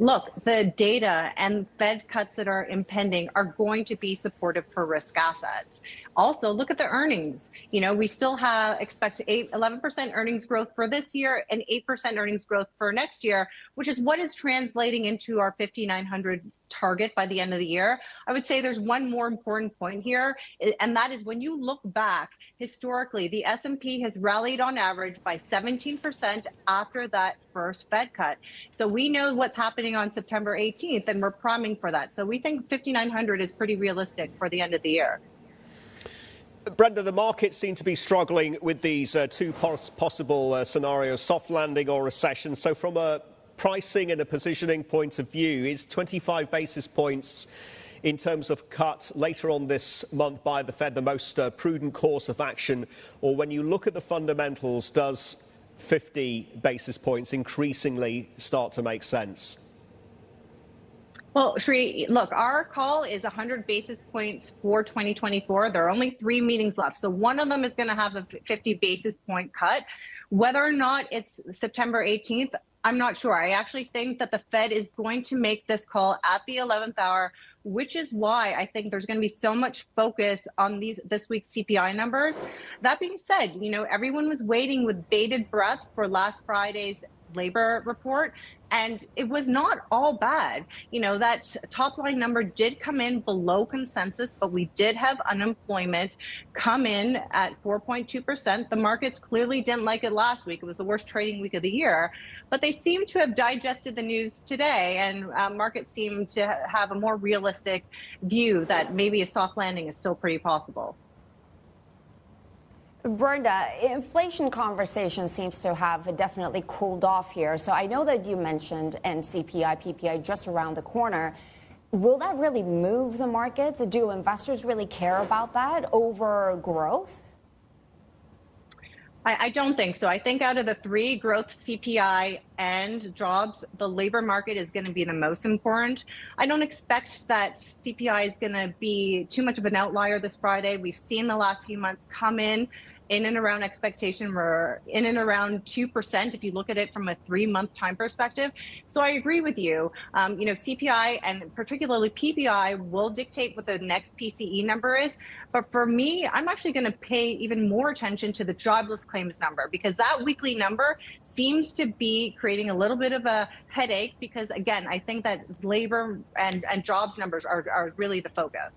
Look, the data and Fed cuts that are impending are going to be supportive for risk assets. Also, look at the earnings. We still expect 11% earnings growth for this year and 8% earnings growth for next year, which is what is translating into our 5,900 target by the end of the year. I would say there's one more important point here, and that is when you look back historically, the S&P has rallied on average by 17% after that first Fed cut. So we know what's happening on September 18th, and we're priming for that. So we think 5,900 is pretty realistic for the end of the year. Brenda, the markets seem to be struggling with these two possible scenarios, soft landing or recession. So from a pricing and a positioning point of view, is 25 basis points in terms of cut later on this month by the Fed the most prudent course of action? Or when you look at the fundamentals, does 50 basis points increasingly start to make sense? Well, Sri, look, our call is 100 basis points for 2024. There are only 3 meetings left. So one of them is going to have a 50 basis point cut. Whether or not it's September 18th, I'm not sure. I actually think that the Fed is going to make this call at the 11th hour, which is why I think there's going to be so much focus on this week's CPI numbers. That being said, everyone was waiting with bated breath for last Friday's labor report, and it was not all bad. That top line number did come in below consensus, but we did have unemployment come in at 4.2%. The markets clearly didn't like it last week. It was the worst trading week of the year, but they seem to have digested the news today, and markets seem to have a more realistic view that maybe a soft landing is still pretty possible. Brenda, inflation conversation seems to have definitely cooled off here. So I know that you mentioned CPI, PPI just around the corner. Will that really move the markets? Do investors really care about that over growth? I don't think so. I think out of the 3, growth, CPI, and jobs, the labor market is going to be the most important. I don't expect that CPI is going to be too much of an outlier this Friday. We've seen the last few months come in and around expectation. We're in and around 2% if you look at it from a 3-month time perspective. So I agree with you. CPI and particularly PPI will dictate what the next PCE number is. But for me, I'm actually going to pay even more attention to the jobless claims number, because that weekly number seems to be creating a little bit of a headache because, again, I think that labor and jobs numbers are really the focus.